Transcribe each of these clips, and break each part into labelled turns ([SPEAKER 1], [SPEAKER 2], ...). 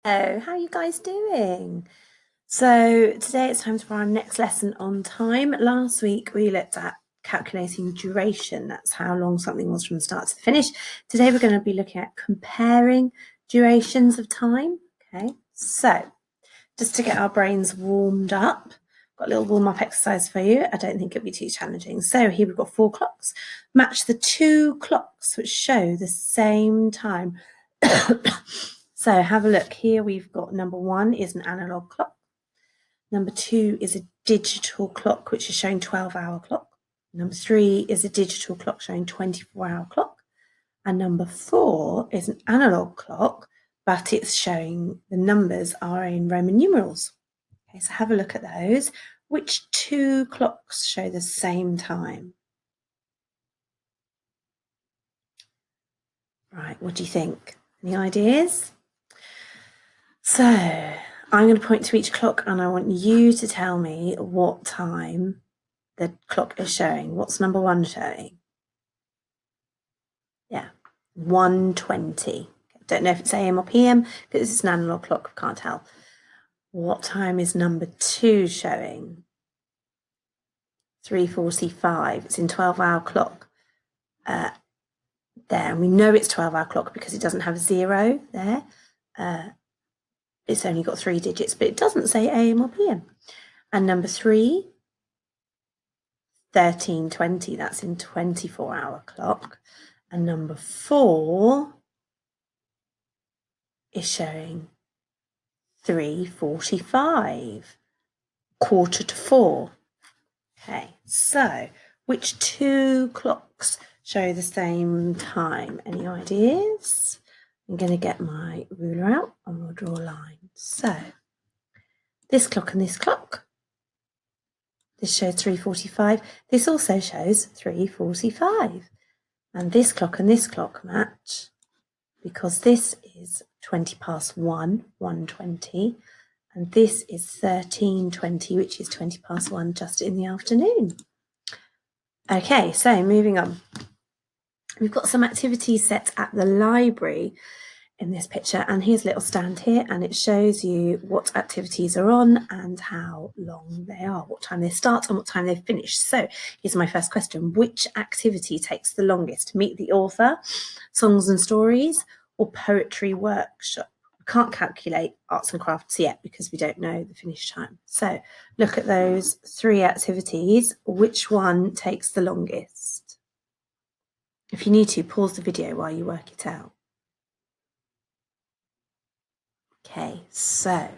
[SPEAKER 1] Hello, how are you guys doing? So today it's time for our next lesson on time. Last week we looked at calculating duration. That's how long something was from the start to the finish. Today we're going to be looking at comparing durations of time. Okay, so just to get our brains warmed up, got a little warm-up exercise for you. I don't think it'll be too challenging. So here we've got 4 clocks. Match the 2 clocks which show the same time. So have a look. Here we've got number 1 is an analog clock. Number 2 is a digital clock, which is showing 12-hour clock. Number 3 is a digital clock showing 24-hour clock. And number 4 is an analog clock, but it's showing the numbers are in Roman numerals. Okay, so have a look at those. Which 2 clocks show the same time? Right, what do you think? Any ideas? So I'm going to point to each clock and I want you to tell me what time the clock is showing. What's number 1 showing? Yeah, 1:20. Don't know if it's AM or PM because it's an analog clock, I can't tell. What time is number 2 showing? 3:45. It's in 12-hour clock. There, and we know it's 12-hour clock because it doesn't have a 0 there. It's only got 3 digits, but it doesn't say AM or PM. And number 3, 13:20, that's in 24-hour clock. And number 4 is showing 3:45, 3:45. Okay, so which 2 clocks show the same time? Any ideas? I'm going to get my ruler out and we'll draw a line. So this clock and this clock. This shows 3:45. This also shows 3:45. And this clock and this clock match because this is 20 past 1, 1:20, and this is 13:20, which is 20 past 1 just in the afternoon. Okay, so moving on. We've got some activities set at the library in this picture, and here's a little stand here, and it shows you what activities are on and how long they are, what time they start and what time they finish. So here's my first question. Which activity takes the longest? Meet the author, songs and stories, or poetry workshop? We can't calculate arts and crafts yet because we don't know the finish time. So look at those 3 activities. Which one takes the longest? If you need to, pause the video while you work it out. Okay, so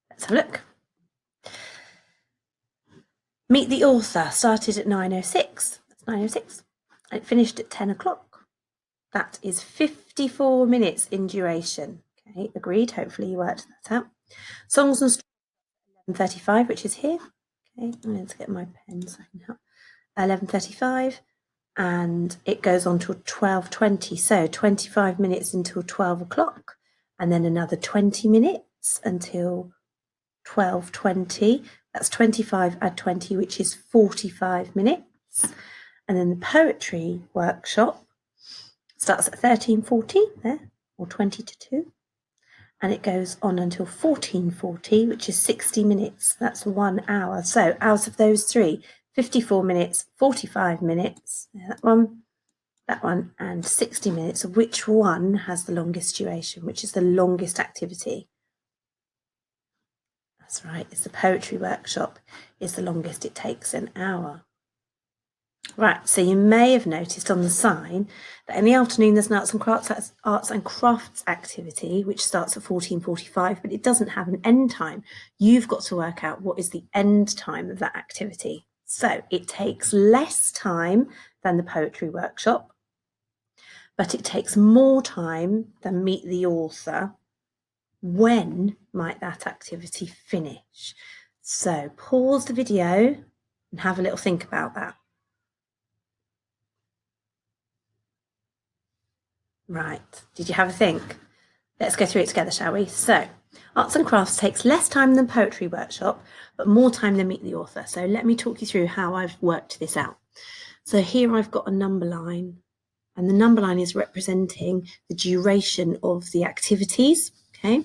[SPEAKER 1] let's have a look. Meet the author started at 9:06. That's 9:06. And it finished at 10 o'clock. That is 54 minutes in duration. Okay, agreed. Hopefully you worked that out. Songs and stories, 11:35, which is here. Okay, I'm going to get my pen so I can help. 11:35. And it goes on till 12:20, so 25 minutes until 12 o'clock, and then another 20 minutes until 12:20. That's 25 add 20, which is 45 minutes. And then the poetry workshop starts at 13:40 there, or 20 to 2, and it goes on until 14:40, which is 60 minutes. That's 1 hour. So out of those 3, 54 minutes, 45 minutes, that one, and 60 minutes. Which one has the longest duration? Which is the longest activity? That's right, it's the poetry workshop is the longest. It takes an hour. Right, so you may have noticed on the sign that in the afternoon there's an arts and crafts activity which starts at 14:45, but it doesn't have an end time. You've got to work out what is the end time of that activity. So it takes less time than the poetry workshop, but it takes more time than meet the author. When might that activity finish? So pause the video and have a little think about that. Right, did you have a think? Let's go through it together, shall we? So, arts and crafts takes less time than poetry workshop, but more time than meet the author. So let me talk you through how I've worked this out. So here I've got a number line, and the number line is representing the duration of the activities. okay?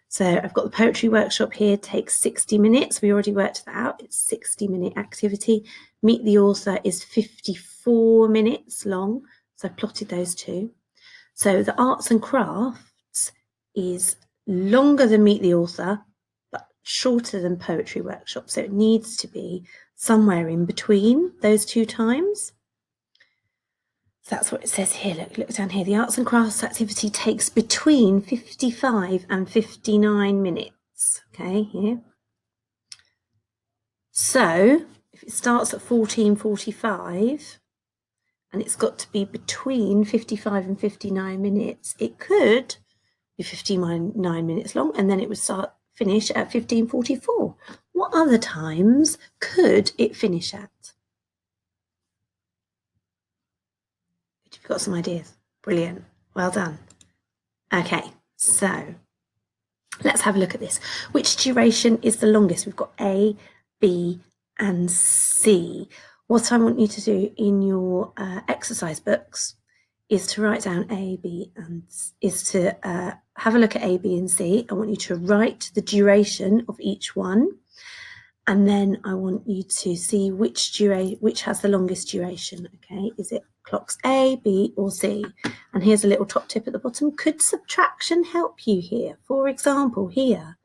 [SPEAKER 1] So I've got the poetry workshop here, takes 60 minutes. We already worked that out. It's 60-minute activity. Meet the author is 54 minutes long. So I plotted those two. So the arts and crafts is longer than Meet the Author, but shorter than poetry workshop. So it needs to be somewhere in between those two times. So that's what it says here. Look down here. The arts and crafts activity takes between 55 and 59 minutes. Okay, here. So if it starts at 14:45 and it's got to be between 55 and 59 minutes, it could be 59 minutes long, and then it would finish at 15:44. What other times could it finish at? You've got some ideas. Brilliant. Well done. Okay, so let's have a look at this. Which duration is the longest? We've got A, B, and C. What I want you to do in your exercise books is to write down A, B, and is to have a look at A, B, and C. I want you to write the duration of each one, and then I want you to see which has the longest duration. Okay, is it clocks A, B, or C? And here's a little top tip at the bottom. Could subtraction help you here? For example, here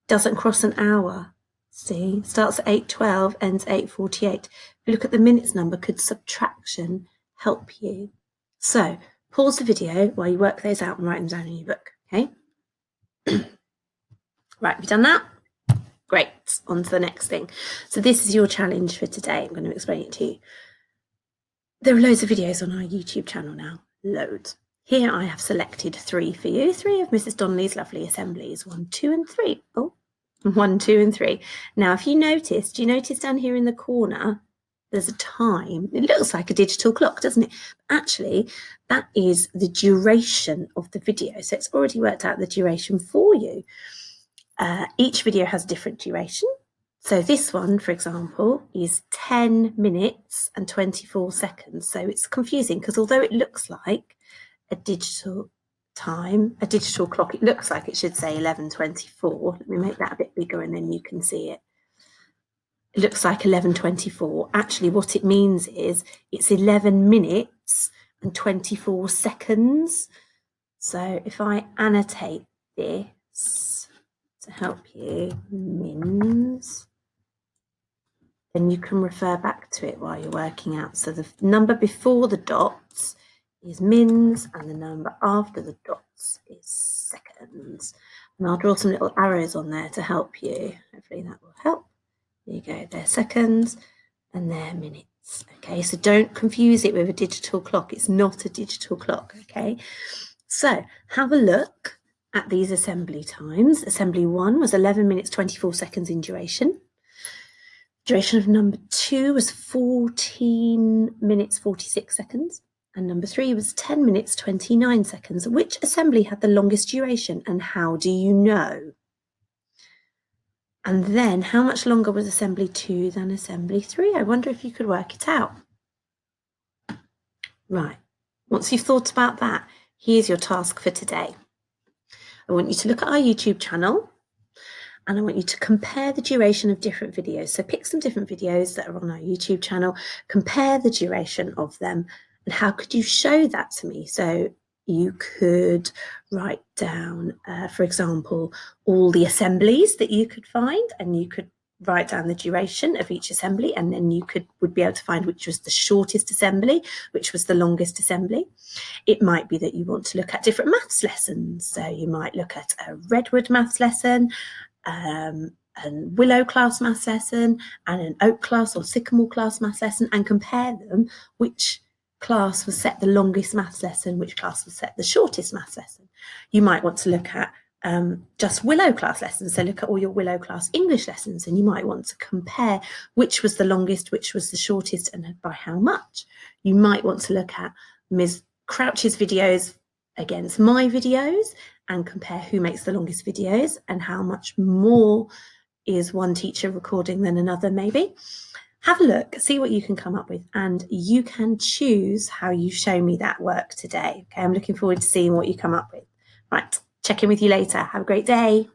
[SPEAKER 1] doesn't cross an hour. See, starts at 8:12, ends 8:48. If you look at the minutes number, could subtraction help you? So pause the video while you work those out and write them down in your book, okay? Right, have you done that? Great, on to the next thing. So this is your challenge for today. I'm going to explain it to you. There are loads of videos on our YouTube channel now, loads. Here I have selected 3 for you, 3 of Mrs. Donnelly's lovely assemblies, 1, 2, and 3. Oh, 1, 2, and 3. Now, if you notice, do you notice down here in the corner, there's a time? It looks like a digital clock, doesn't it? Actually, that is the duration of the video. So it's already worked out the duration for you. Each video has a different duration. So this one, for example, is 10 minutes and 24 seconds. So it's confusing because although it looks like a digital time, a digital clock, it looks like it should say 11:24. Let me make that a bit bigger and then you can see it. It looks like 11:24. Actually, what it means is it's 11 minutes and 24 seconds. So if I annotate this to help you, mins, then you can refer back to it while you're working out. So the number before the dots is mins and the number after the dots is seconds. And I'll draw some little arrows on there to help you. Hopefully that will help. There you go, they're seconds and they're minutes. Okay, so don't confuse it with a digital clock. It's not a digital clock, okay? So have a look at these assembly times. Assembly 1 was 11 minutes 24 seconds in duration. Duration of number 2 was 14 minutes 46 seconds. And number 3 was 10 minutes 29 seconds. Which assembly had the longest duration and how do you know? And then how much longer was assembly 2 than assembly 3? I wonder if you could work it out. Right, once you've thought about that, here's your task for today. I want you to look at our YouTube channel and I want you to compare the duration of different videos. So pick some different videos that are on our YouTube channel, compare the duration of them, and how could you show that to me? So you could write down, for example, all the assemblies that you could find, and you could write down the duration of each assembly, and then you would be able to find which was the shortest assembly, which was the longest assembly. It might be that you want to look at different maths lessons. So you might look at a Redwood maths lesson, a Willow class maths lesson, and an Oak class or Sycamore class maths lesson, and compare them, which class was set the longest maths lesson, which class was set the shortest maths lesson. You might want to look at just Willow class lessons, so look at all your Willow class English lessons, and you might want to compare which was the longest, which was the shortest, and by how much. You might want to look at Ms. Crouch's videos against my videos and compare who makes the longest videos and how much more is one teacher recording than another maybe. Have a look, see what you can come up with, and you can choose how you show me that work today. Okay, I'm looking forward to seeing what you come up with. Right, check in with you later. Have a great day.